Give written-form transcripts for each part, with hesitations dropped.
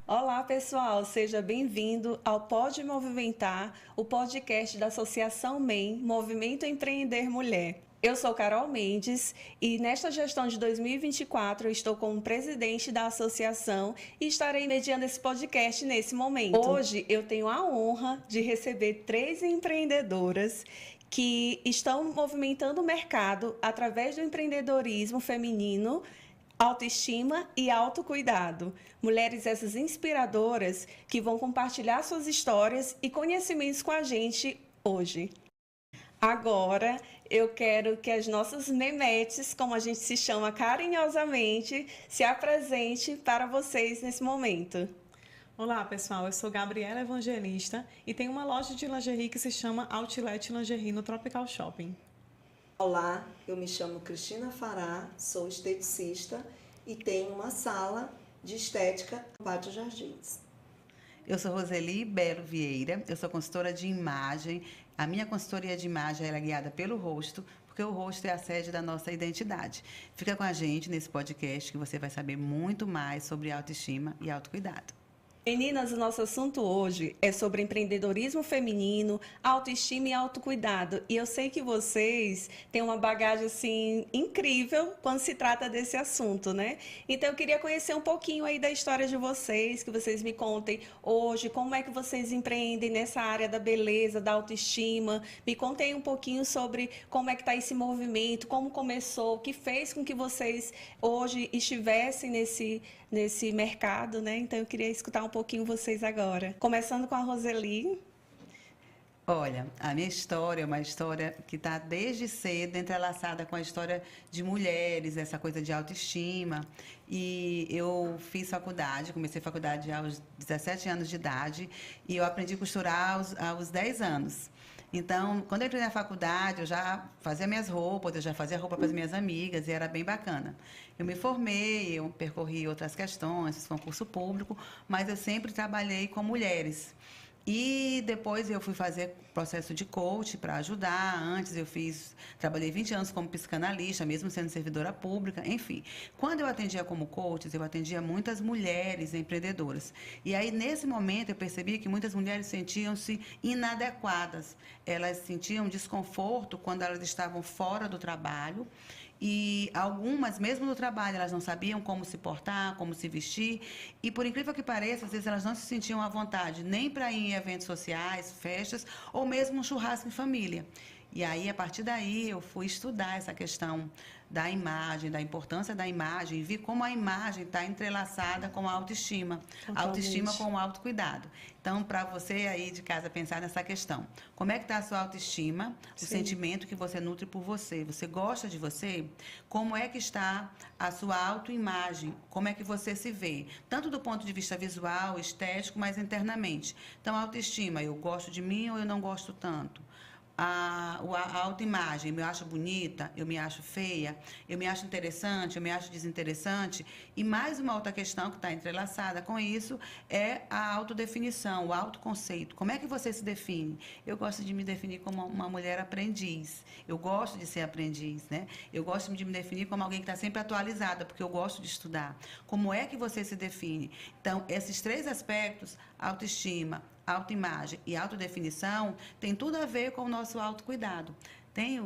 Olá, pessoal, seja bem-vindo ao Pode Movimentar, o podcast da Associação MEM, Movimento Empreender Mulher. Eu sou Carol Mendes e nesta gestão de 2024 eu estou como presidente da associação e estarei mediando esse podcast nesse momento. Hoje eu tenho a honra de receber 3 empreendedoras que estão movimentando o mercado através do empreendedorismo feminino, autoestima e autocuidado. Mulheres essas inspiradoras que vão compartilhar suas histórias e conhecimentos com a gente hoje. Agora, eu quero que as nossas memetes, como a gente se chama carinhosamente, se apresente para vocês nesse momento. Olá, pessoal. Eu sou Gabriela Evangelista e tenho uma loja de lingerie que se chama Outlet Lingerie no Tropical Shopping. Olá, eu me chamo Cristina Fará, sou esteticista e tenho uma sala de estética no Pátio Jardins. Eu sou Roseli Belo Vieira, eu sou consultora de imagem. A minha consultoria de imagem é guiada pelo rosto, porque o rosto é a sede da nossa identidade. Fica com a gente nesse podcast que você vai saber muito mais sobre autoestima e autocuidado. Meninas, o nosso assunto hoje é sobre empreendedorismo feminino, autoestima e autocuidado. E eu sei que vocês têm uma bagagem assim incrível quando se trata desse assunto, né? Então eu queria conhecer um pouquinho aí da história de vocês, que vocês me contem hoje, como é que vocês empreendem nessa área da beleza, da autoestima. Me contem um pouquinho sobre como é que está esse movimento, como começou, o que fez com que vocês hoje estivessem nesse mercado, né? Então eu queria escutar um pouquinho vocês agora. Começando com a Roseli. Olha, a minha história é uma história que está desde cedo entrelaçada com a história de mulheres, essa coisa de autoestima. E eu fiz faculdade, comecei faculdade aos 17 anos de idade e eu aprendi a costurar aos 10 anos. Então, quando eu entrei na faculdade, eu já fazia minhas roupas, eu já fazia roupa para as minhas amigas e era bem bacana. Eu me formei, eu percorri outras questões, fiz concurso público, mas eu sempre trabalhei com mulheres. E depois eu fui fazer processo de coach para ajudar. Antes trabalhei 20 anos como psicanalista, mesmo sendo servidora pública, enfim. Quando eu atendia como coach, eu atendia muitas mulheres empreendedoras. E aí, nesse momento, eu percebi que muitas mulheres sentiam-se inadequadas. Elas sentiam desconforto quando elas estavam fora do trabalho. E algumas, mesmo no trabalho, elas não sabiam como se portar, como se vestir. E, por incrível que pareça, às vezes elas não se sentiam à vontade nem para ir em eventos sociais, festas, ou mesmo um churrasco em família. E aí, a partir daí, eu fui estudar essa questão da imagem, da importância da imagem, e vi como a imagem está entrelaçada com a autoestima. A autoestima com o autocuidado. Então, para você aí de casa pensar nessa questão, como é que está a sua autoestima, o sentimento que você nutre por você? Você gosta de você? Como é que está a sua autoimagem? Como é que você se vê? Tanto do ponto de vista visual, estético, mas internamente. Então, a autoestima, eu gosto de mim ou eu não gosto tanto? A autoimagem, eu me acho bonita, eu me acho feia, eu me acho interessante, eu me acho desinteressante. E mais uma outra questão que está entrelaçada com isso é a autodefinição, o autoconceito. Como é que você se define? Eu gosto de me definir como uma mulher aprendiz. Eu gosto de ser aprendiz, né? Eu gosto de me definir como alguém que está sempre atualizada, porque eu gosto de estudar. Como é que você se define? Então, esses 3 aspectos, autoestima, autoimagem e autodefinição, tem tudo a ver com o nosso autocuidado.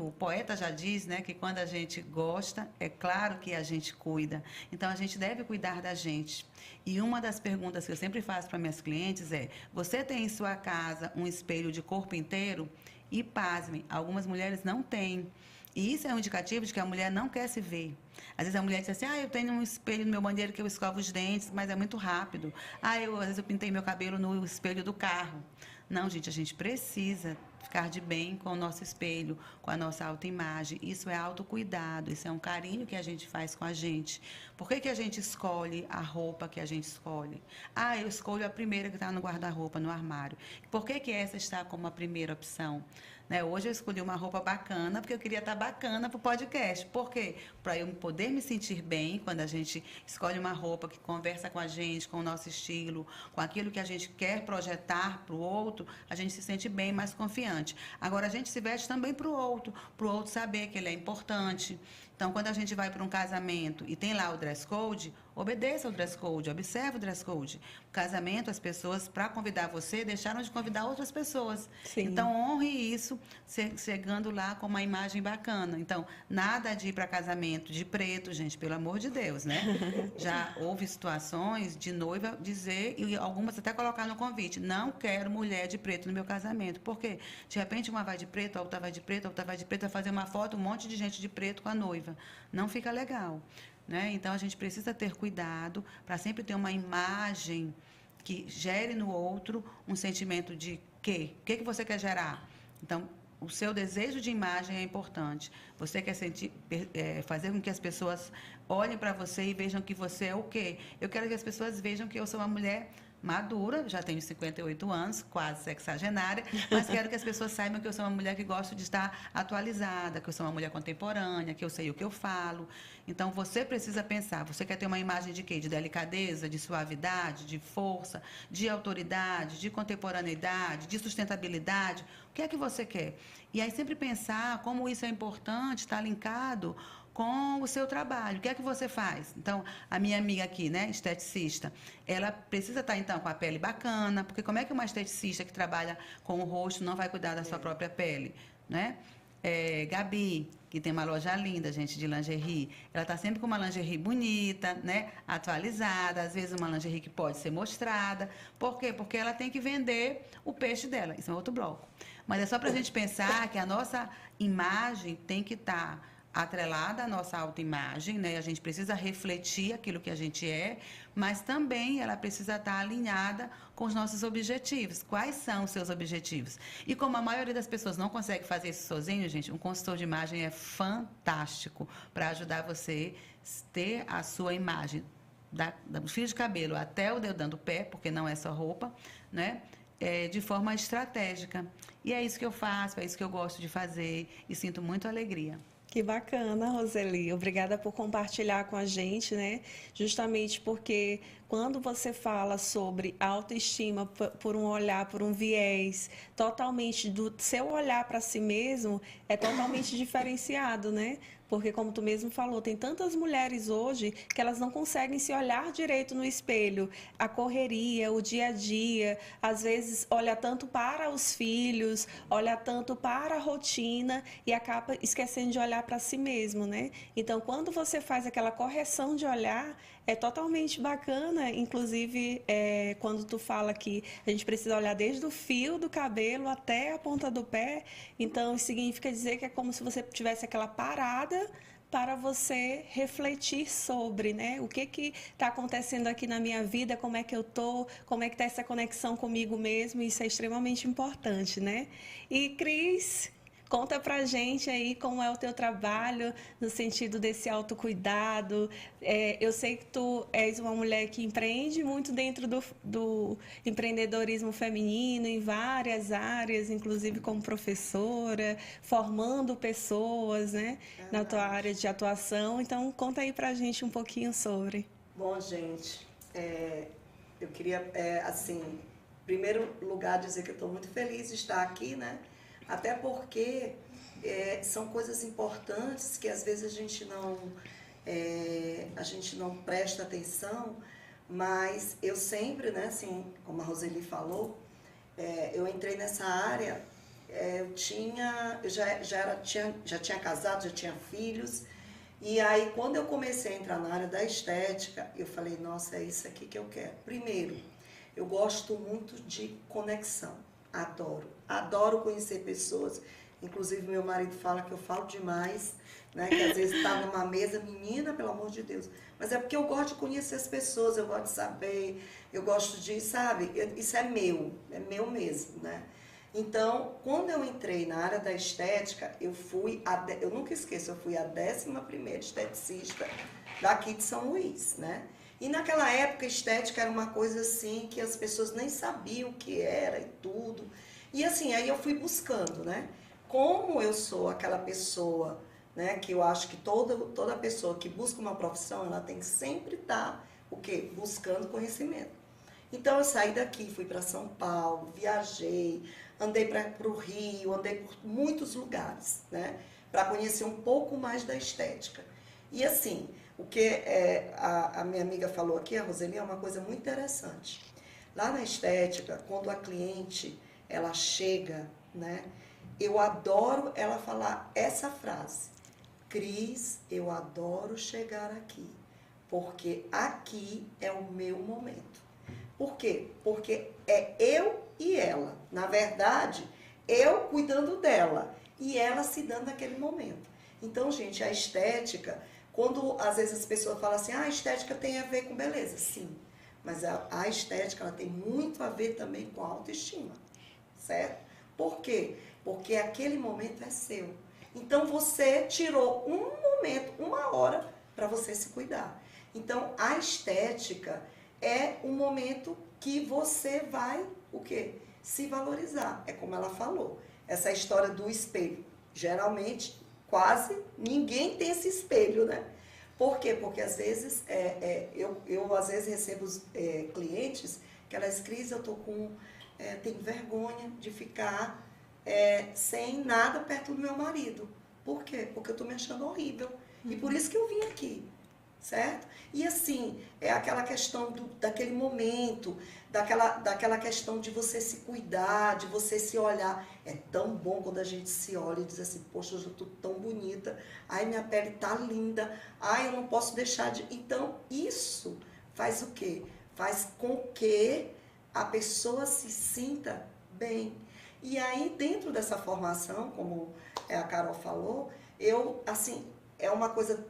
O poeta já diz, né, que quando a gente gosta, é claro que a gente cuida. Então, a gente deve cuidar da gente. E uma das perguntas que eu sempre faço para minhas clientes é: você tem em sua casa um espelho de corpo inteiro? E pasmem, algumas mulheres não têm. E isso é um indicativo de que a mulher não quer se ver. Às vezes a mulher diz assim: eu tenho um espelho no meu banheiro que eu escovo os dentes, mas é muito rápido. Às vezes eu pintei meu cabelo no espelho do carro. Não, gente, a gente precisa ficar de bem com o nosso espelho, com a nossa autoimagem. Isso é autocuidado, isso é um carinho que a gente faz com a gente. Por que a gente escolhe a roupa que a gente escolhe? Eu escolho a primeira que está no guarda-roupa, no armário. Por que essa está como a primeira opção? né? Hoje eu escolhi uma roupa bacana porque eu queria estar bacana para o podcast. Por quê? Para eu poder me sentir bem quando a gente escolhe uma roupa que conversa com a gente, com o nosso estilo, com aquilo que a gente quer projetar para o outro, a gente se sente bem, mais confiante. Agora, a gente se veste também para o outro saber que ele é importante. Então, quando a gente vai para um casamento e tem lá o dress code, obedeça ao dress code, observe o dress code. O casamento, as pessoas, para convidar você, deixaram de convidar outras pessoas. Sim. Então, honre isso, chegando lá com uma imagem bacana. Então, nada de ir para casamento de preto, gente, pelo amor de Deus, né? Já houve situações de noiva dizer, e algumas até colocar no convite, não quero mulher de preto no meu casamento. Por quê? De repente, uma vai de preto, a outra vai de preto, a outra vai de preto, vai fazer uma foto, um monte de gente de preto com a noiva. Não fica legal, né? Então, a gente precisa ter cuidado para sempre ter uma imagem que gere no outro um sentimento de quê? O que você quer gerar? Então, o seu desejo de imagem é importante. Você quer fazer com que as pessoas olhem para você e vejam que você é o quê? Eu quero que as pessoas vejam que eu sou uma mulher madura, já tenho 58 anos, quase sexagenária, mas quero que as pessoas saibam que eu sou uma mulher que gosto de estar atualizada, que eu sou uma mulher contemporânea, que eu sei o que eu falo. Então, você precisa pensar, você quer ter uma imagem de quê? De delicadeza, de suavidade, de força, de autoridade, de contemporaneidade, de sustentabilidade? O que é que você quer? E aí, sempre pensar como isso é importante, está linkado com o seu trabalho. O que é que você faz? Então, a minha amiga aqui, né, esteticista, ela precisa estar, então, com a pele bacana, porque como é que uma esteticista que trabalha com o rosto não vai cuidar da sua própria pele, né? Gabi, que tem uma loja linda, gente, de lingerie, ela está sempre com uma lingerie bonita, né, atualizada, às vezes uma lingerie que pode ser mostrada. Por quê? Porque ela tem que vender o peixe dela. Isso é outro bloco. Mas é só para a gente pensar que a nossa imagem tem que estar atrelada à nossa autoimagem, né? A gente precisa refletir aquilo que a gente é, mas também ela precisa estar alinhada com os nossos objetivos. Quais são os seus objetivos? E como a maioria das pessoas não consegue fazer isso sozinho, gente, um consultor de imagem é fantástico para ajudar você a ter a sua imagem, do fio de cabelo até o dedão do pé, porque não é só roupa, né? De forma estratégica. E é isso que eu faço, é isso que eu gosto de fazer e sinto muita alegria. Que bacana, Roseli. Obrigada por compartilhar com a gente, né? Justamente porque quando você fala sobre autoestima por um olhar, por um viés totalmente do seu olhar para si mesmo, é totalmente diferenciado, né? Porque, como tu mesmo falou, tem tantas mulheres hoje que elas não conseguem se olhar direito no espelho. A correria, o dia a dia, às vezes olha tanto para os filhos, olha tanto para a rotina e acaba esquecendo de olhar para si mesmo, né? Então, quando você faz aquela correção de olhar, é totalmente bacana. Inclusive, quando tu fala que a gente precisa olhar desde o fio do cabelo até a ponta do pé, então isso significa dizer que é como se você tivesse aquela parada para você refletir sobre, né? O que está acontecendo aqui na minha vida, como é que eu tô, como é que está essa conexão comigo mesmo, isso é extremamente importante, né? E, Cris, conta pra gente aí como é o teu trabalho no sentido desse autocuidado. Eu sei que tu és uma mulher que empreende muito dentro do empreendedorismo feminino em várias áreas, inclusive como professora, formando pessoas, né, na tua área de atuação. Então, conta aí pra gente um pouquinho sobre. Bom, gente, eu queria, assim, em primeiro lugar, dizer que eu estou muito feliz de estar aqui, né? Até porque são coisas importantes que às vezes a gente não presta atenção, mas eu sempre, né, assim, como a Roseli falou, eu entrei nessa área, eu já tinha casado, já tinha filhos, e aí quando eu comecei a entrar na área da estética, eu falei, nossa, é isso aqui que eu quero. Primeiro, eu gosto muito de conexão. Adoro conhecer pessoas. Inclusive, meu marido fala que eu falo demais, né? Que às vezes está numa mesa, menina, pelo amor de Deus. Mas é porque eu gosto de conhecer as pessoas, eu gosto de saber, eu gosto de, sabe? Isso é meu mesmo, né? Então, quando eu entrei na área da estética, eu nunca esqueço, eu fui a 11ª esteticista daqui de São Luís, né? E naquela época, estética era uma coisa assim, que as pessoas nem sabiam o que era e tudo. E assim, aí eu fui buscando, né? como eu sou aquela pessoa, né, que eu acho que toda pessoa que busca uma profissão, ela tem que sempre estar, o quê? Buscando conhecimento. Então eu saí daqui, fui para São Paulo, viajei, andei para o Rio, andei por muitos lugares, né, para conhecer um pouco mais da estética. E assim, o que a minha amiga falou aqui, a Roseli, é uma coisa muito interessante. Lá na estética, quando a cliente ela chega, né, eu adoro ela falar essa frase: Cris, eu adoro chegar aqui, porque aqui é o meu momento. Por quê? Porque é eu e ela. Na verdade, eu cuidando dela e ela se dando naquele momento. Então, gente, a estética, quando às vezes as pessoas falam assim, a estética tem a ver com beleza. Sim, mas a estética ela tem muito a ver também com a autoestima, certo? Por quê? Porque aquele momento é seu. Então, você tirou um momento, uma hora, para você se cuidar. Então, a estética é um momento que você vai, o quê? Se valorizar. É como ela falou. Essa história do espelho. Geralmente, quase ninguém tem esse espelho, né? Por quê? Porque às vezes, eu às vezes recebo clientes que elas, Cris, eu tô tenho vergonha de ficar sem nada perto do meu marido. Por quê? Porque eu tô me achando horrível. E por isso que eu vim aqui. Certo? E assim, é aquela questão daquele momento, daquela questão de você se cuidar, de você se olhar. É tão bom quando a gente se olha e diz assim, poxa, eu estou tão bonita, ai, minha pele tá linda, ai, eu não posso deixar de... Então, isso faz o quê? Faz com que a pessoa se sinta bem. E aí, dentro dessa formação, como a Carol falou, é uma coisa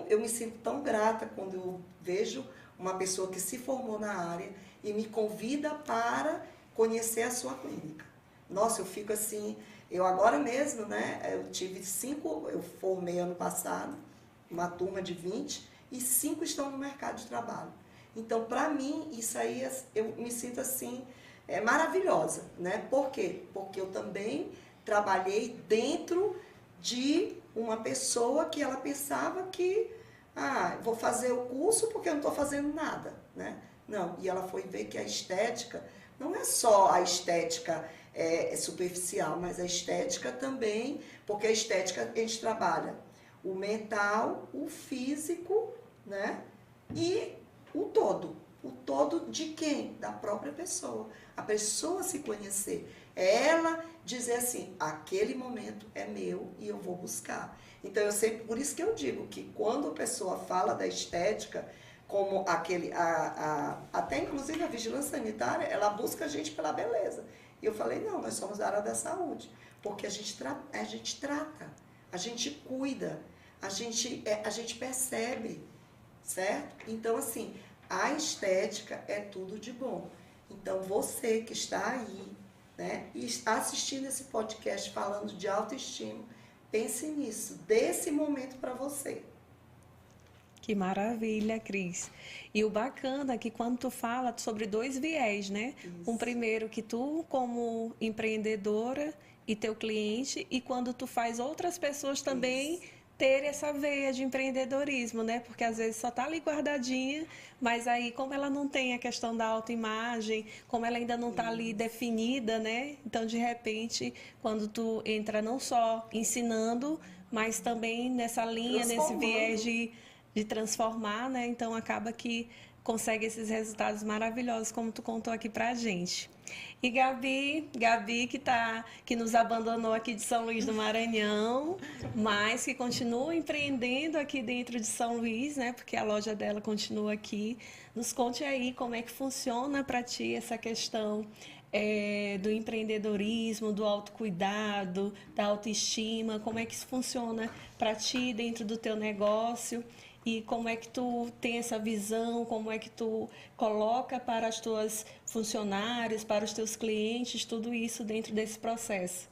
eu me sinto tão grata quando eu vejo uma pessoa que se formou na área e me convida para conhecer a sua clínica. Nossa, eu fico assim, eu agora mesmo, né, eu formei ano passado, uma turma de 20, e 5 estão no mercado de trabalho. Então, para mim, isso aí, eu me sinto assim, maravilhosa, né? Por quê? Porque eu também trabalhei dentro de uma pessoa que ela pensava que, vou fazer o curso porque eu não estou fazendo nada, né? Não, e ela foi ver que a estética não é só a estética superficial, mas a estética também, porque a estética a gente trabalha o mental, o físico, né? E o todo. O todo de quem? Da própria pessoa. A pessoa se conhecer. É ela dizer assim, aquele momento é meu e eu vou buscar. Então, por isso que eu digo que quando a pessoa fala da estética, como até inclusive a vigilância sanitária, ela busca a gente pela beleza. E eu falei, não, nós somos da área da saúde, porque a gente trata, a gente cuida, a gente percebe, certo? Então, assim, a estética é tudo de bom. Então, você que está aí, né, e está assistindo esse podcast falando de autoestima, pense nisso, dê esse momento para você. Que maravilha, Cris. E o bacana é que quando tu fala sobre 2 viés, né? Isso. Um primeiro que tu, como empreendedora e teu cliente, e quando tu faz outras pessoas também... Isso. Ter essa veia de empreendedorismo, né? Porque às vezes só tá ali guardadinha, mas aí como ela não tem a questão da autoimagem, como ela ainda não tá ali definida, né? Então, de repente, quando tu entra não só ensinando, mas também nessa linha, nesse viés de transformar, né? Então, acaba que consegue esses resultados maravilhosos, como tu contou aqui pra gente. E Gabi que nos abandonou aqui de São Luís do Maranhão, mas que continua empreendendo aqui dentro de São Luís, né? Porque a loja dela continua aqui. Nos conte aí como é que funciona para ti essa questão do empreendedorismo, do autocuidado, da autoestima, como é que isso funciona para ti dentro do teu negócio. E como é que tu tem essa visão, como é que tu coloca para as tuas funcionárias, para os teus clientes, tudo isso dentro desse processo?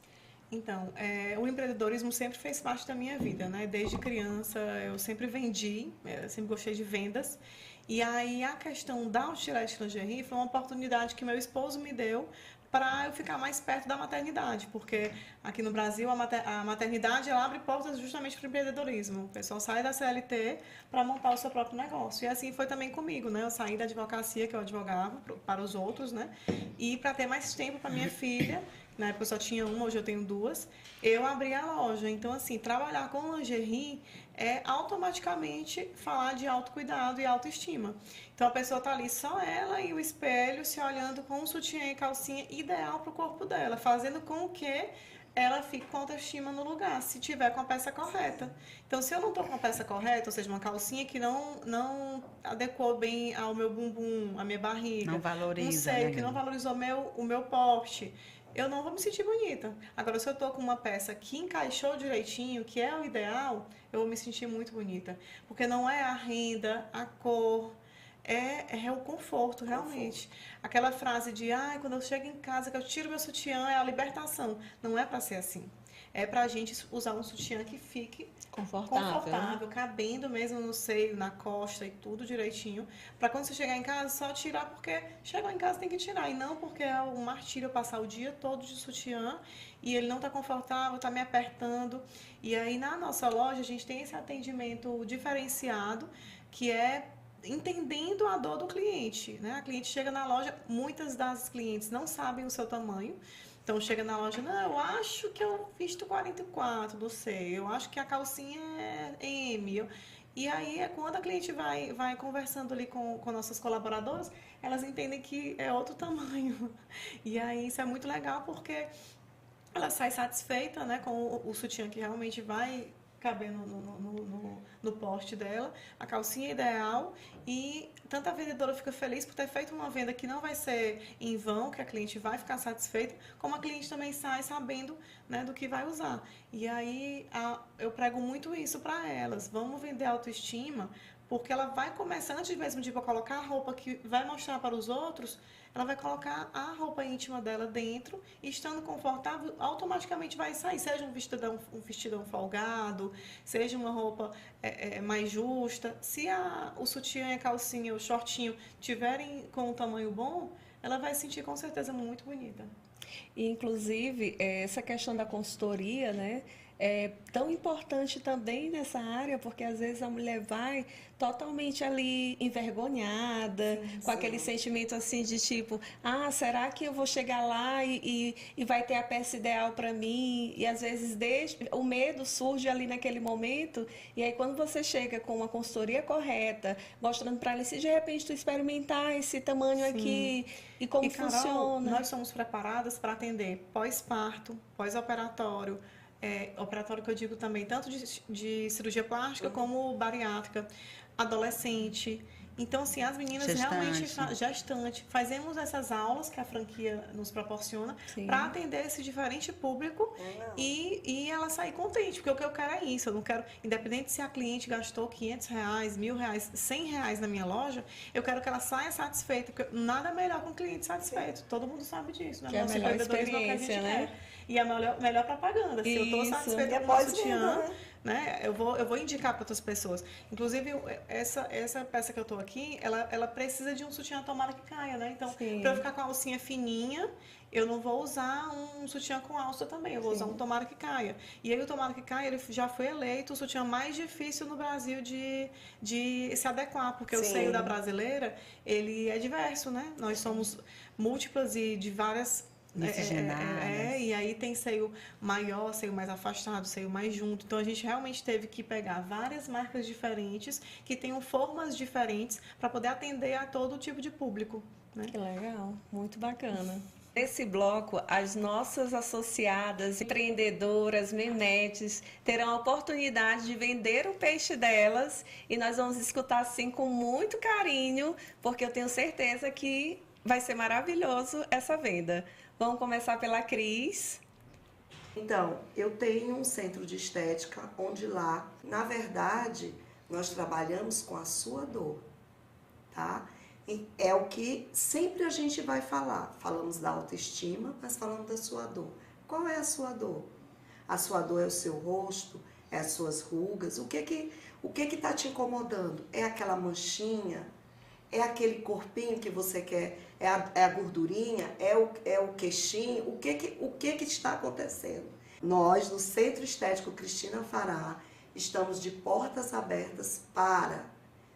Então, o empreendedorismo sempre fez parte da minha vida, né? Desde criança eu sempre vendi, sempre gostei de vendas. E aí a questão da Outlet Lingerie foi uma oportunidade que meu esposo me deu para eu ficar mais perto da maternidade, porque aqui no Brasil a maternidade ela abre portas justamente para o empreendedorismo. O pessoal sai da CLT para montar o seu próprio negócio. E assim foi também comigo, né? Eu saí da advocacia, que eu advogava para os outros, né? E para ter mais tempo para minha filha, na época eu só tinha uma, hoje eu tenho duas, eu abri a loja. Então, assim, trabalhar com lingerie é automaticamente falar de autocuidado e autoestima. Então, a pessoa está ali só ela e o espelho se olhando com um sutiã e calcinha ideal para o corpo dela, fazendo com que ela fique com a autoestima no lugar, se tiver com a peça correta. Então, se eu não estou com a peça correta, ou seja, uma calcinha que não adequou bem ao meu bumbum, à minha barriga, Não valoriza, um seio né, que não valorizou o meu porte, eu não vou me sentir bonita. Agora, se eu estou com uma peça que encaixou direitinho, que é o ideal, eu vou me sentir muito bonita. Porque não é a renda, a cor, é o conforto, realmente. Aquela frase de, quando eu chego em casa, que eu tiro meu sutiã, é a libertação. Não é para ser assim. É para a gente usar um sutiã que fique confortável, cabendo mesmo no seio, na costa e tudo direitinho. Para quando você chegar em casa, só tirar porque chegou em casa tem que tirar. E não porque é um martírio passar o dia todo de sutiã e ele não está confortável, está me apertando. E aí na nossa loja a gente tem esse atendimento diferenciado, que é entendendo a dor do cliente, né? A cliente chega na loja, muitas das clientes não sabem o seu tamanho. Então, chega na loja, não, eu acho que eu visto 44, não sei, eu acho que a calcinha é M. E aí, é quando a cliente vai conversando ali com nossas colaboradoras, elas entendem que é outro tamanho. E aí, isso é muito legal, porque ela sai satisfeita, né, com o sutiã que realmente vai caber no porte dela, a calcinha ideal, e tanto a vendedora fica feliz por ter feito uma venda que não vai ser em vão, que a cliente vai ficar satisfeita, como a cliente também sai sabendo, né, do que vai usar. E aí eu prego muito isso para elas, vamos vender autoestima, porque ela vai começar, antes mesmo de colocar a roupa que vai mostrar para os outros, ela vai colocar a roupa íntima dela dentro e, estando confortável, automaticamente vai sair. Seja um vestidão folgado, seja uma roupa mais justa. Se o sutiã e a calcinha, o shortinho, tiverem com um tamanho bom, ela vai se sentir com certeza muito bonita. E, inclusive, essa questão da consultoria, né, é tão importante também nessa área, porque às vezes a mulher vai totalmente ali envergonhada, com aquele sentimento assim de tipo, será que eu vou chegar lá e vai ter a peça ideal para mim? E às vezes o medo surge ali naquele momento, e aí quando você chega com uma consultoria correta, mostrando para ela, se de repente tu experimentar esse tamanho aqui e como Carol, funciona. Nós somos preparadas para atender pós-parto, pós-operatório, operatório que eu digo também, tanto de cirurgia plástica como bariátrica, adolescente. Então, assim, as meninas realmente, gestante, fazemos essas aulas que a franquia nos proporciona para atender esse diferente público e ela sair contente, porque o que eu quero é isso, eu não quero, independente se a cliente gastou R$500, R$1.000, R$100 na minha loja, eu quero que ela saia satisfeita, porque nada melhor com um cliente satisfeito, todo mundo sabe disso, né? Que é a melhor experiência, né? E a melhor propaganda, se eu estou satisfeita com o meu sutiã, né? Eu vou indicar para outras pessoas. Inclusive, essa peça que eu estou aqui, ela precisa de um sutiã tomara que caia, né? Então, para eu ficar com a alcinha fininha, eu não vou usar um sutiã com alça também, eu vou usar um tomara que caia. E aí o tomara que caia, ele já foi eleito o sutiã mais difícil no Brasil de se adequar, porque o seio da brasileira, ele é diverso, né? Nós somos múltiplas e de várias... e aí tem seio maior, seio mais afastado, seio mais junto. Então a gente realmente teve que pegar várias marcas diferentes que tenham formas diferentes para poder atender a todo tipo de público, né? Que legal, muito bacana. Nesse bloco, as nossas associadas, empreendedoras, menetes, terão a oportunidade de vender o peixe delas e nós vamos escutar assim com muito carinho, porque eu tenho certeza que vai ser maravilhoso essa venda. Vamos começar pela Cris. Então, eu tenho um centro de estética onde lá, na verdade, nós trabalhamos com a sua dor, tá? E é o que sempre a gente vai falar. Falamos da autoestima, mas falamos da sua dor. Qual é a sua dor? A sua dor é o seu rosto? É as suas rugas? O que que tá te incomodando? É aquela manchinha? É aquele corpinho que você quer? É a gordurinha? É o queixinho? O que está acontecendo? Nós, no Centro Estético Cristina Fará, estamos de portas abertas para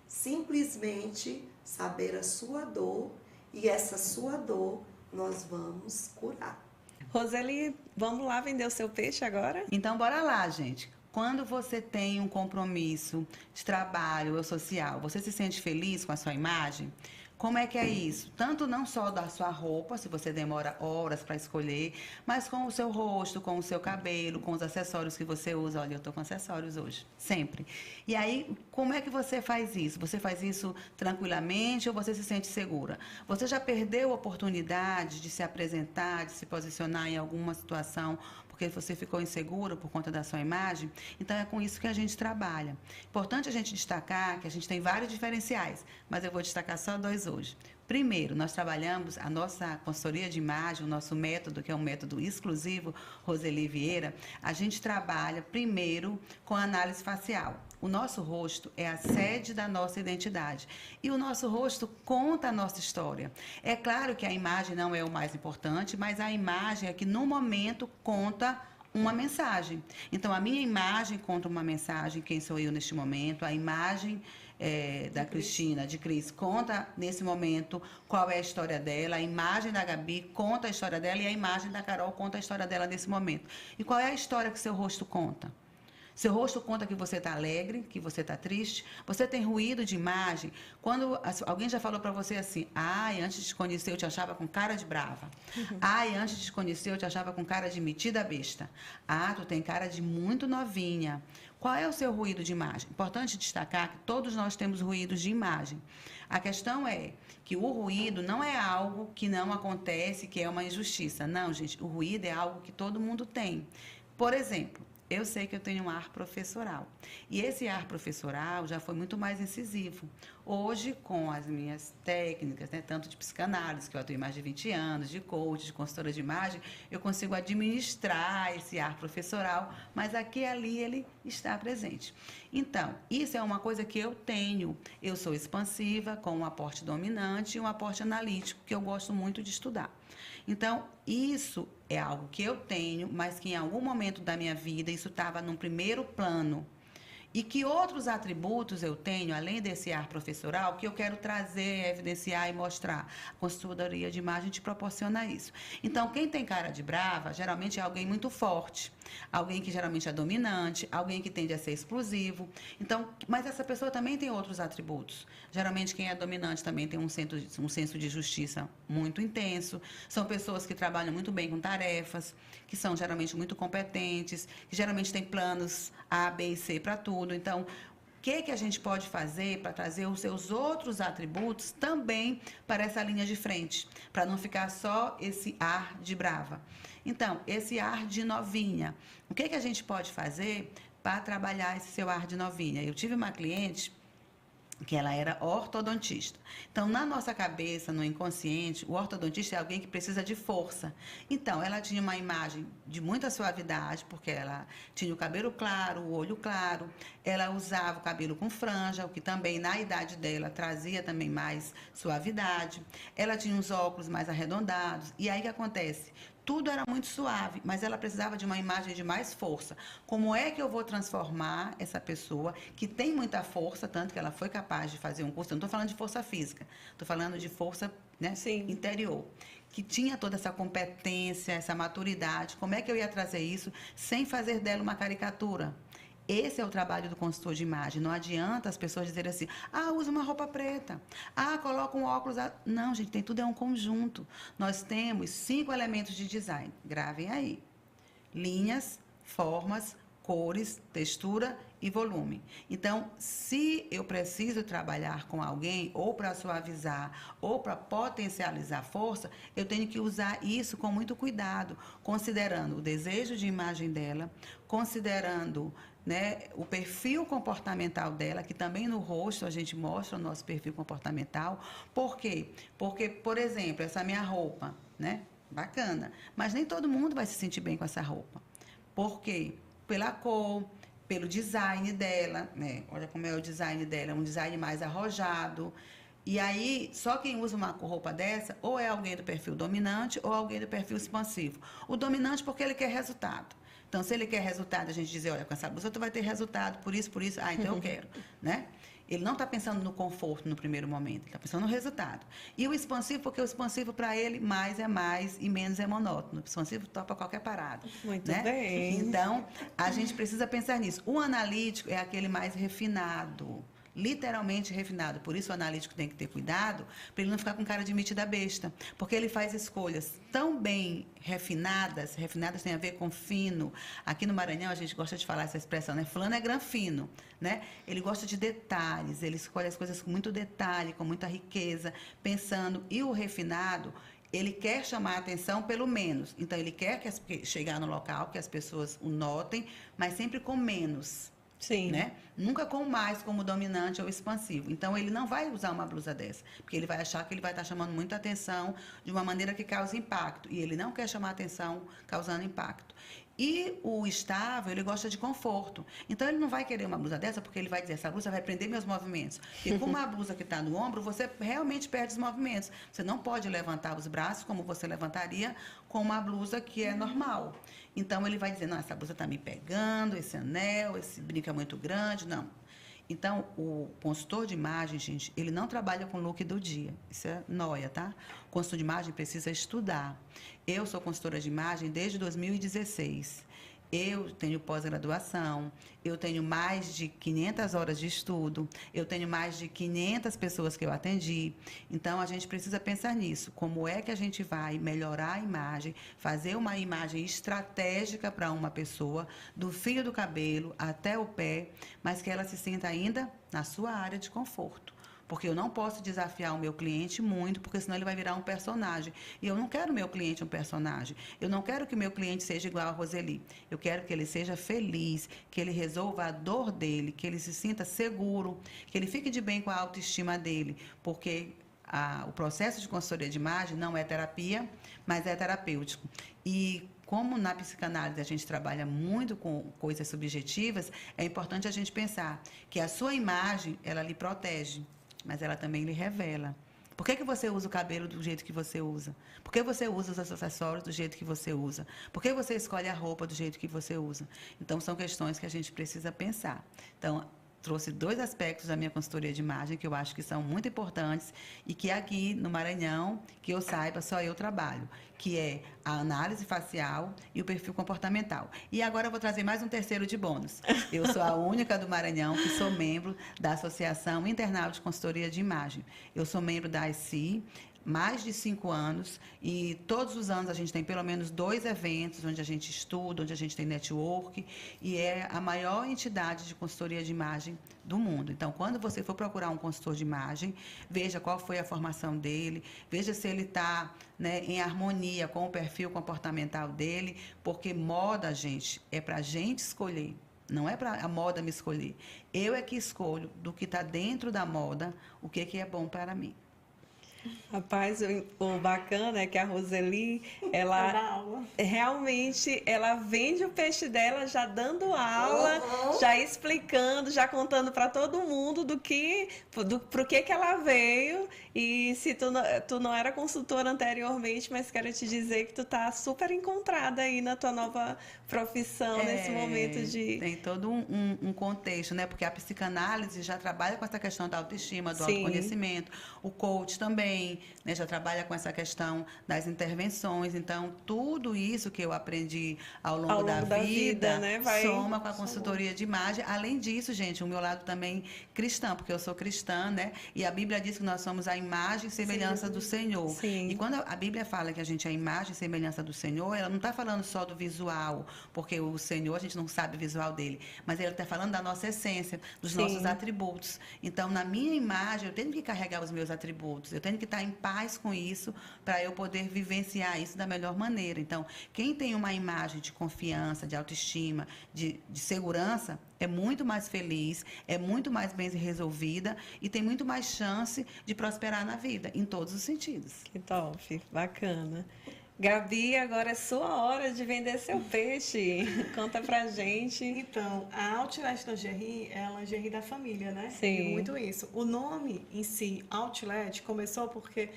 simplesmente saber a sua dor, e essa sua dor nós vamos curar. Roseli, vamos lá vender o seu peixe agora? Então, bora lá, gente. Quando você tem um compromisso de trabalho ou social, você se sente feliz com a sua imagem? Como é que é isso? Tanto não só da sua roupa, se você demora horas para escolher, mas com o seu rosto, com o seu cabelo, com os acessórios que você usa. Olha, eu estou com acessórios hoje, sempre. E aí, como é que você faz isso? Você faz isso tranquilamente ou você se sente segura? Você já perdeu a oportunidade de se apresentar, de se posicionar em alguma situação porque você ficou inseguro por conta da sua imagem? Então, é com isso que a gente trabalha. Importante a gente destacar que a gente tem vários diferenciais, mas eu vou destacar só 2 hoje. Primeiro, nós trabalhamos a nossa consultoria de imagem, o nosso método, que é um método exclusivo, Roseli Vieira, a gente trabalha primeiro com a análise facial. O nosso rosto é a sede da nossa identidade e o nosso rosto conta a nossa história. É claro que a imagem não é o mais importante, mas a imagem é que no momento conta uma mensagem. Então, a minha imagem conta uma mensagem, quem sou eu neste momento, a imagem da Cristina, de Cris, conta nesse momento qual é a história dela, a imagem da Gabi conta a história dela e a imagem da Carol conta a história dela nesse momento. E qual é a história que seu rosto conta? Seu rosto conta que você está alegre, que você está triste. Você tem ruído de imagem. Quando alguém já falou para você assim, ai, antes de te conhecer eu te achava com cara de brava. Ai, antes de te conhecer eu te achava com cara de metida besta. Ah, tu tem cara de muito novinha. Qual é o seu ruído de imagem? Importante destacar que todos nós temos ruídos de imagem. A questão é que o ruído não é algo que não acontece, que é uma injustiça. Não, gente, o ruído é algo que todo mundo tem. Por exemplo, eu sei que eu tenho um ar professoral. E esse ar professoral já foi muito mais incisivo. Hoje, com as minhas técnicas, né, tanto de psicanálise, que eu atuo mais de 20 anos, de coach, de consultora de imagem, eu consigo administrar esse ar professoral, mas aqui e ali ele está presente. Então, isso é uma coisa que eu tenho. Eu sou expansiva, com um aporte dominante e um aporte analítico, que eu gosto muito de estudar. Então, isso é algo que eu tenho, mas que em algum momento da minha vida isso estava num primeiro plano. E que outros atributos eu tenho, além desse ar professoral, que eu quero trazer, evidenciar e mostrar. A consultoria de imagem te proporciona isso. Então, quem tem cara de brava, geralmente é alguém muito forte. Alguém que geralmente é dominante, alguém que tende a ser explosivo. Então, mas essa pessoa também tem outros atributos. Geralmente, quem é dominante também tem um senso de justiça muito intenso. São pessoas que trabalham muito bem com tarefas, que são geralmente muito competentes, que geralmente têm planos A, B e C para tudo. Então, o que a gente pode fazer para trazer os seus outros atributos também para essa linha de frente, para não ficar só esse ar de brava? Então, esse ar de novinha. O que a gente pode fazer para trabalhar esse seu ar de novinha? Eu tive uma cliente que ela era ortodontista. Então, na nossa cabeça, no inconsciente, o ortodontista é alguém que precisa de força. Então, ela tinha uma imagem de muita suavidade, porque ela tinha o cabelo claro, o olho claro, ela usava o cabelo com franja, o que também, na idade dela, trazia também mais suavidade. Ela tinha uns óculos mais arredondados. E aí, o que acontece? Tudo era muito suave, mas ela precisava de uma imagem de mais força. Como é que eu vou transformar essa pessoa que tem muita força, tanto que ela foi capaz de fazer um curso? Eu não estou falando de força física, estou falando de força, né, interior. Que tinha toda essa competência, essa maturidade. Como é que eu ia trazer isso sem fazer dela uma caricatura? Esse é o trabalho do consultor de imagem. Não adianta as pessoas dizerem assim, usa uma roupa preta, coloca um óculos. Não, gente, tudo é um conjunto. Nós temos 5 elementos de design. Gravem aí. Linhas, formas, cores, textura e volume. Então, se eu preciso trabalhar com alguém ou para suavizar ou para potencializar força, eu tenho que usar isso com muito cuidado, considerando o desejo de imagem dela, considerando, né, o perfil comportamental dela, que também no rosto a gente mostra o nosso perfil comportamental. Por quê? Porque, por exemplo, essa minha roupa, né, bacana, mas nem todo mundo vai se sentir bem com essa roupa. Por quê? Pela cor, pelo design dela, né? Olha como é o design dela, um design mais arrojado. E aí, só quem usa uma roupa dessa, ou é alguém do perfil dominante, ou alguém do perfil expansivo. O dominante porque ele quer resultado. Então, se ele quer resultado, a gente dizer, olha, com essa blusa tu vai ter resultado, por isso, então eu quero, né? Ele não está pensando no conforto no primeiro momento, ele está pensando no resultado. E o expansivo, porque o expansivo para ele, mais é mais e menos é monótono. O expansivo topa qualquer parada. Muito né? bem. Então, a gente precisa pensar nisso. O analítico é aquele mais refinado. Literalmente refinado. Por isso o analítico tem que ter cuidado para ele não ficar com cara de metida besta. Porque ele faz escolhas tão bem refinadas, refinadas tem a ver com fino. Aqui no Maranhão a gente gosta de falar essa expressão, né? Fulano é granfino, né? Ele gosta de detalhes, ele escolhe as coisas com muito detalhe, com muita riqueza, pensando. E o refinado, ele quer chamar a atenção pelo menos. Então ele quer chegar no local, que as pessoas o notem, mas sempre com menos. Sim. Né? Nunca com mais como dominante ou expansivo. Então, ele não vai usar uma blusa dessa, porque ele vai achar que ele vai estar chamando muita atenção de uma maneira que cause impacto. E ele não quer chamar atenção causando impacto. E o estável, ele gosta de conforto. Então, ele não vai querer uma blusa dessa, porque ele vai dizer, essa blusa vai prender meus movimentos. E com uma blusa que está no ombro, você realmente perde os movimentos. Você não pode levantar os braços como você levantaria com uma blusa que é normal. Então, ele vai dizer, não, essa blusa está me pegando, esse anel, esse brinco é muito grande, não. Então, o consultor de imagem, gente, ele não trabalha com look do dia. Isso é nóia, tá? O consultor de imagem precisa estudar. Eu sou consultora de imagem desde 2016. Eu tenho pós-graduação, eu tenho mais de 500 horas de estudo, eu tenho mais de 500 pessoas que eu atendi. Então, a gente precisa pensar nisso. Como é que a gente vai melhorar a imagem, fazer uma imagem estratégica para uma pessoa, do fio do cabelo até o pé, mas que ela se sinta ainda na sua área de conforto. Porque eu não posso desafiar o meu cliente muito, porque senão ele vai virar um personagem. E eu não quero meu cliente um personagem. Eu não quero que meu cliente seja igual a Roseli. Eu quero que ele seja feliz, que ele resolva a dor dele, que ele se sinta seguro, que ele fique de bem com a autoestima dele. Porque o processo de consultoria de imagem não é terapia, mas é terapêutico. E como na psicanálise a gente trabalha muito com coisas subjetivas, é importante a gente pensar que a sua imagem, ela lhe protege, mas ela também lhe revela. Por que você usa o cabelo do jeito que você usa? Por que você usa os acessórios do jeito que você usa? Por que você escolhe a roupa do jeito que você usa? Então, são questões que a gente precisa pensar. Então, trouxe 2 aspectos da minha consultoria de imagem que eu acho que são muito importantes e que aqui no Maranhão, que eu saiba, só eu trabalho, que é a análise facial e o perfil comportamental. E agora eu vou trazer mais um terceiro de bônus. Eu sou a única do Maranhão que sou membro da Associação Internacional de Consultoria de Imagem. Eu sou membro da AICI, mais de 5 anos, e todos os anos a gente tem pelo menos 2 eventos onde a gente estuda, onde a gente tem network, e é a maior entidade de consultoria de imagem do mundo. Então, quando você for procurar um consultor de imagem, veja qual foi a formação dele, veja se ele está, né, em harmonia com o perfil comportamental dele, porque moda, gente, é para a gente escolher. Não é para a moda me escolher. Eu é que escolho do que está dentro da moda o que é bom para mim. Rapaz, o bacana é que a Roseli, ela realmente, ela vende o peixe dela já dando aula, já explicando, já contando para todo mundo pro que ela veio. E se tu não era consultora anteriormente, mas quero te dizer que tu tá super encontrada aí na tua nova profissão, nesse momento de... Tem todo um contexto, né? Porque a psicanálise já trabalha com essa questão da autoestima, do autoconhecimento. O coach também, né, já trabalha com essa questão das intervenções. Então, tudo isso que eu aprendi ao longo da vida, né, soma com a consultoria de imagem. Além disso, gente, o meu lado também cristão, porque eu sou cristã, né? E a Bíblia diz que nós somos a imagem e semelhança do Senhor. Sim. E quando a Bíblia fala que a gente é a imagem e semelhança do Senhor, ela não está falando só do visual, porque o Senhor, a gente não sabe o visual dele, mas ele está falando da nossa essência, dos nossos atributos. Então, na minha imagem, eu tenho que carregar os meus atributos, eu tenho que estar em paz com isso para eu poder vivenciar isso da melhor maneira. Então, quem tem uma imagem de confiança, de autoestima, de segurança, é muito mais feliz, é muito mais bem resolvida e tem muito mais chance de prosperar na vida, em todos os sentidos. Que top, bacana. Gabi, agora é sua hora de vender seu peixe. Conta pra gente. Então, a Outlet Lingerie é a lingerie da família, né? Sim. Digo muito isso. O nome em si, Outlet, começou porque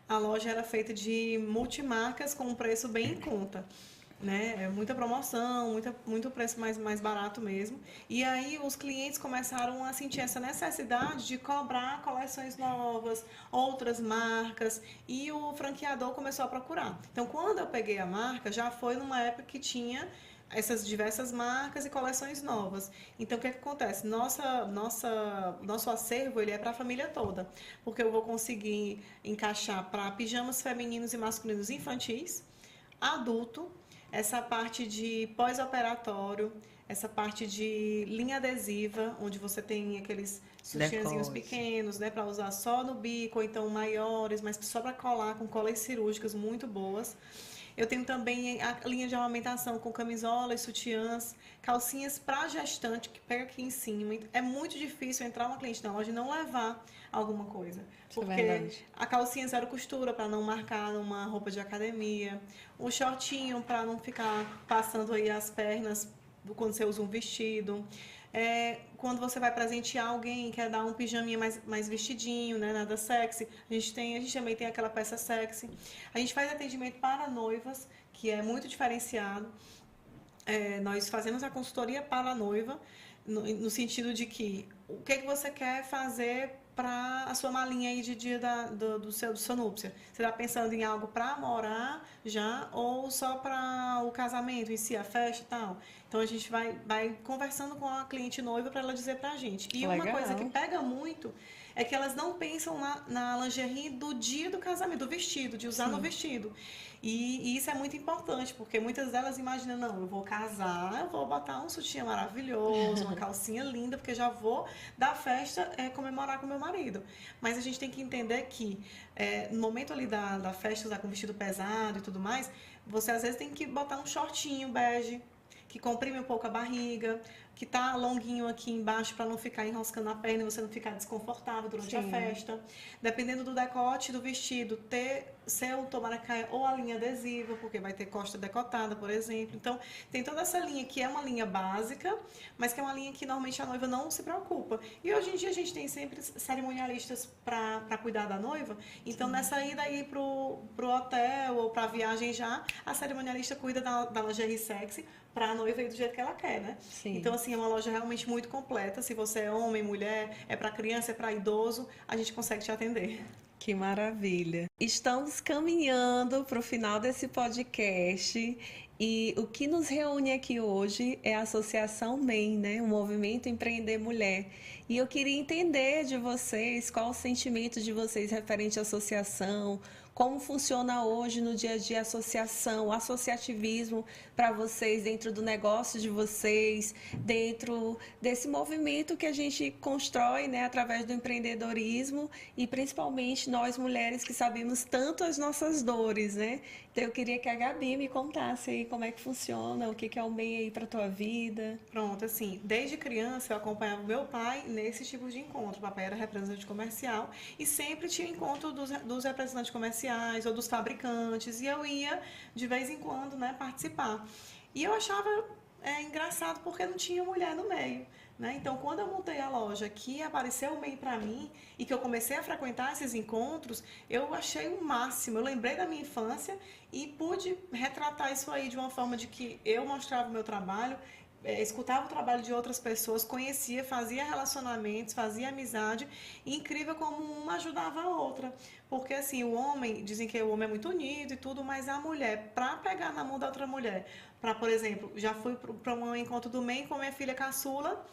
a loja era feita de multimarcas com um preço bem em conta. Né? É muita promoção, muito preço mais barato mesmo. E aí os clientes começaram a sentir essa necessidade de cobrar coleções novas, outras marcas, e o franqueador começou a procurar. Então, quando eu peguei a marca, já foi numa época que tinha essas diversas marcas e coleções novas. Então, o que é que acontece? Nosso acervo ele é para a família toda, porque eu vou conseguir encaixar para pijamas femininos e masculinos infantis, adulto, essa parte de pós-operatório, essa parte de linha adesiva, onde você tem aqueles sutiãzinhos pequenos, né, para usar só no bico, ou então maiores, mas só para colar com colas cirúrgicas muito boas. Eu tenho também a linha de amamentação com camisolas, sutiãs, calcinhas para gestante, que pega aqui em cima. É muito difícil entrar uma cliente na loja e não levar alguma coisa. Porque a calcinha zero costura, para não marcar numa roupa de academia. O shortinho, para não ficar passando aí as pernas quando você usa um vestido. Quando você vai presentear alguém, quer dar um pijaminha mais vestidinho, né? Nada sexy. A gente também tem aquela peça sexy. A gente faz atendimento para noivas, que é muito diferenciado. Nós fazemos a consultoria para a noiva, no sentido de que o que você quer fazer para a sua malinha aí de dia do sua núpcia. Você está pensando em algo para morar já ou só para o casamento em si, a festa e tal? Então a gente vai conversando com a cliente noiva para ela dizer para a gente. E uma coisa que pega muito é que elas não pensam na lingerie do dia do casamento, do vestido, de usar no vestido. E isso é muito importante, porque muitas delas imaginam, não, eu vou casar, eu vou botar um sutiã maravilhoso, uma calcinha linda, porque já vou dar festa, comemorar com meu marido. Mas a gente tem que entender que no momento ali da festa, usar com vestido pesado e tudo mais, você às vezes tem que botar um shortinho bege, que comprime um pouco a barriga, que tá longuinho aqui embaixo para não ficar enroscando a perna e você não ficar desconfortável durante a festa. Dependendo do decote do vestido, ser um tomaracaia ou a linha adesiva, porque vai ter costa decotada, por exemplo. Então, tem toda essa linha que é uma linha básica, mas que é uma linha que normalmente a noiva não se preocupa. E hoje em dia a gente tem sempre cerimonialistas para cuidar da noiva. Então, nessa ida aí pro hotel ou pra viagem já, a cerimonialista cuida da lingerie sexy para a noiva ir do jeito que ela quer, né? Sim. Então, assim, é uma loja realmente muito completa. Se você é homem, mulher, é para criança, é para idoso, a gente consegue te atender. Que maravilha. Estamos caminhando para o final desse podcast e o que nos reúne aqui hoje é a Associação MEM, né? O Movimento Empreender Mulher. E eu queria entender de vocês qual o sentimento de vocês referente à associação, como funciona hoje no dia a dia a associação, o associativismo para vocês dentro do negócio de vocês, dentro desse movimento que a gente constrói, né, através do empreendedorismo e principalmente nós mulheres que sabemos tanto as nossas dores, né? Então eu queria que a Gabi me contasse aí como é que funciona, o que é o MEI aí para a tua vida. Pronto, assim, desde criança eu acompanhava meu pai nesse tipo de encontro. O papai era representante comercial e sempre tinha encontro dos representantes comerciais ou dos fabricantes e eu ia de vez em quando, né, participar. E eu achava engraçado porque não tinha mulher no meio. Né? Então, quando eu montei a loja, que apareceu o MEI para mim e que eu comecei a frequentar esses encontros, eu achei o máximo. Eu lembrei da minha infância e pude retratar isso aí de uma forma de que eu mostrava o meu trabalho, escutava o trabalho de outras pessoas, conhecia, fazia relacionamentos, fazia amizade, e incrível como uma ajudava a outra. Porque assim, o homem, dizem que o homem é muito unido e tudo, mas a mulher, para pegar na mão da outra mulher, para, por exemplo, já fui para um encontro do MEI com minha filha caçula,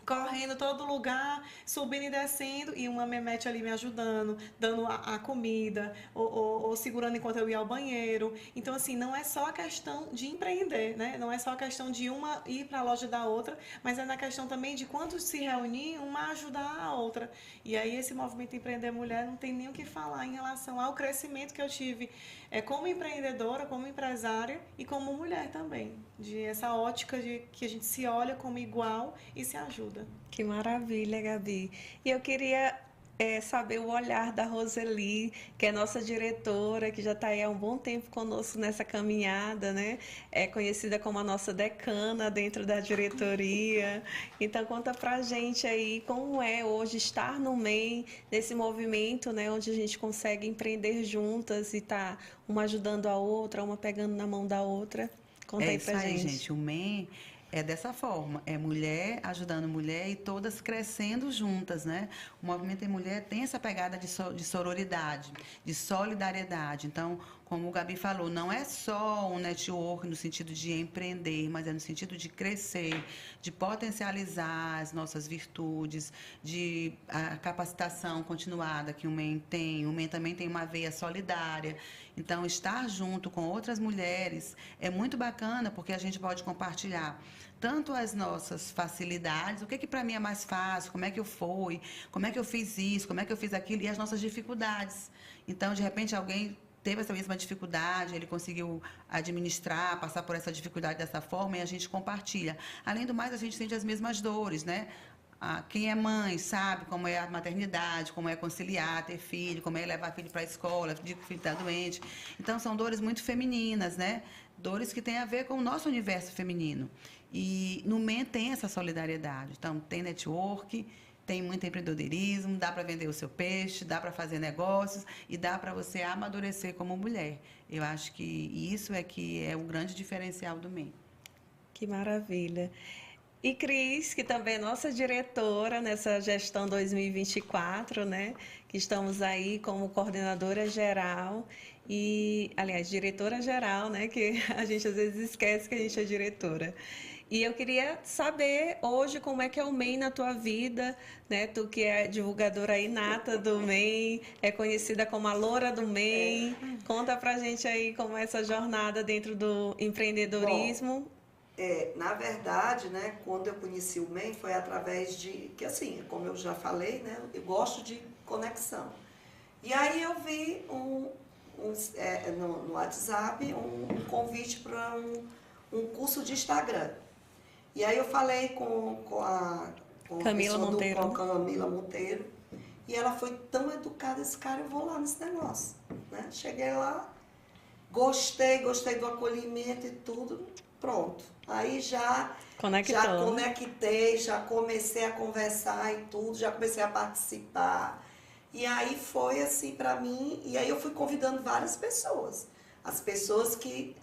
correndo todo lugar, subindo e descendo, e uma memete ali me ajudando, dando a comida, ou segurando enquanto eu ia ao banheiro. Então, assim, não é só a questão de empreender, né? Não é só a questão de uma ir para a loja da outra, mas é na questão também de quando se reunir, uma ajudar a outra. E aí, esse movimento Empreender Mulher não tem nem o que falar em relação ao crescimento que eu tive como empreendedora, como empresária e como mulher também. De essa ótica de que a gente se olha como igual e se ajuda. Que maravilha, Gabi. E eu queria saber o olhar da Roseli, que é nossa diretora, que já está aí há um bom tempo conosco nessa caminhada, né? É conhecida como a nossa decana dentro da diretoria. Então, conta pra gente aí como é hoje estar no MEI, nesse movimento, né? Onde a gente consegue empreender juntas e tá uma ajudando a outra, uma pegando na mão da outra. Conta aí pra gente. Gente. O MEI é dessa forma, é mulher ajudando mulher e todas crescendo juntas, né? O Movimento em Mulher tem essa pegada de sororidade, de solidariedade. Então, como o Gabi falou, não é só um network no sentido de empreender, mas é no sentido de crescer, de potencializar as nossas virtudes, de a capacitação continuada que o MEI tem. O MEI também tem uma veia solidária. Então, estar junto com outras mulheres é muito bacana, porque a gente pode compartilhar tanto as nossas facilidades, o que para mim é mais fácil, como é que eu fui, como é que eu fiz isso, como é que eu fiz aquilo, e as nossas dificuldades. Então, de repente, alguém teve essa mesma dificuldade, ele conseguiu administrar, passar por essa dificuldade dessa forma, e a gente compartilha. Além do mais, a gente sente as mesmas dores, né? Quem é mãe sabe como é a maternidade, como é conciliar, ter filho, como é levar filho para a escola, de que o filho está doente. Então, são dores muito femininas, né? Dores que têm a ver com o nosso universo feminino. E no MEI tem essa solidariedade. Então, tem network, tem muito empreendedorismo, dá para vender o seu peixe, dá para fazer negócios e dá para você amadurecer como mulher. Eu acho que isso é que é o grande diferencial do MEI. Que maravilha. E Cris, que também é nossa diretora nessa gestão 2024, né? Que estamos aí como coordenadora geral e, aliás, diretora geral, né? Que a gente às vezes esquece que a gente é diretora. E eu queria saber hoje como é que é o MEI na tua vida, né? Tu que é divulgadora inata do MEI, é conhecida como a Loura do MEI. Conta pra gente aí como é essa jornada dentro do empreendedorismo. Bom, na verdade, né, quando eu conheci o MEI foi através de, que assim, como eu já falei, né, eu gosto de conexão. E aí eu vi no WhatsApp um convite para um curso de Instagram. E aí eu falei com a Camila Monteiro. Com a Camila Monteiro. E ela foi tão educada, esse cara, eu vou lá nesse negócio. Né? Cheguei lá, gostei do acolhimento e tudo, pronto. Aí já conectei, já comecei a conversar e tudo, já comecei a participar. E aí foi assim para mim, e aí eu fui convidando várias pessoas. As pessoas que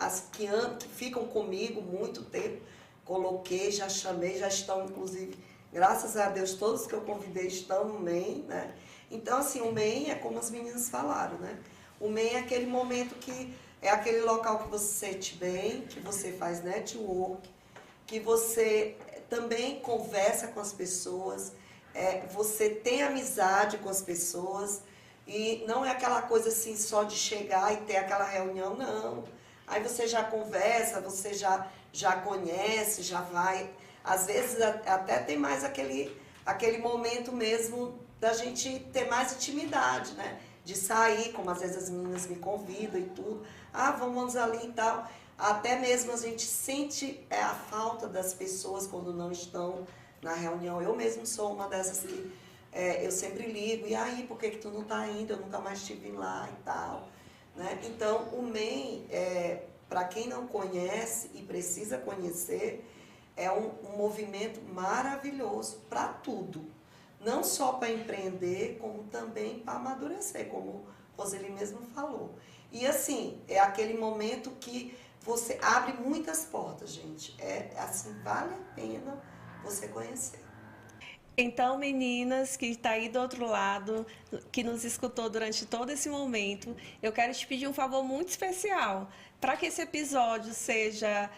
ficam comigo muito tempo, coloquei, já chamei, já estão, inclusive, graças a Deus, todos que eu convidei estão no MEI, né? Então, assim, o MEI é como as meninas falaram, né? O MEI é aquele momento que é aquele local que você se sente bem, que você faz network, que você também conversa com as pessoas, você tem amizade com as pessoas, e não é aquela coisa assim só de chegar e ter aquela reunião, não. Aí você já conversa, você já conhece, já vai. Às vezes até tem mais aquele momento mesmo da gente ter mais intimidade, né? De sair, como às vezes as meninas me convidam e tudo. Vamos ali e tal. Até mesmo a gente sente a falta das pessoas quando não estão na reunião. Eu mesmo sou uma dessas que eu sempre ligo. E aí, por que tu não tá indo? Eu nunca mais estive lá e tal. Né? Então, o MEI, para quem não conhece e precisa conhecer, é um movimento maravilhoso para tudo. Não só para empreender, como também para amadurecer, como Roseli mesmo falou. E assim, é aquele momento que você abre muitas portas, gente. Assim, vale a pena você conhecer. Então, meninas que está aí do outro lado, que nos escutou durante todo esse momento, eu quero te pedir um favor muito especial. Para que esse episódio seja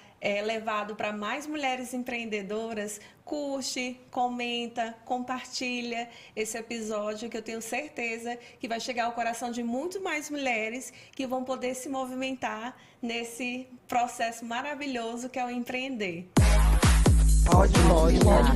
levado para mais mulheres empreendedoras, curte, comenta, compartilha esse episódio, que eu tenho certeza que vai chegar ao coração de muito mais mulheres que vão poder se movimentar nesse processo maravilhoso que é o empreender. Pode movimentar.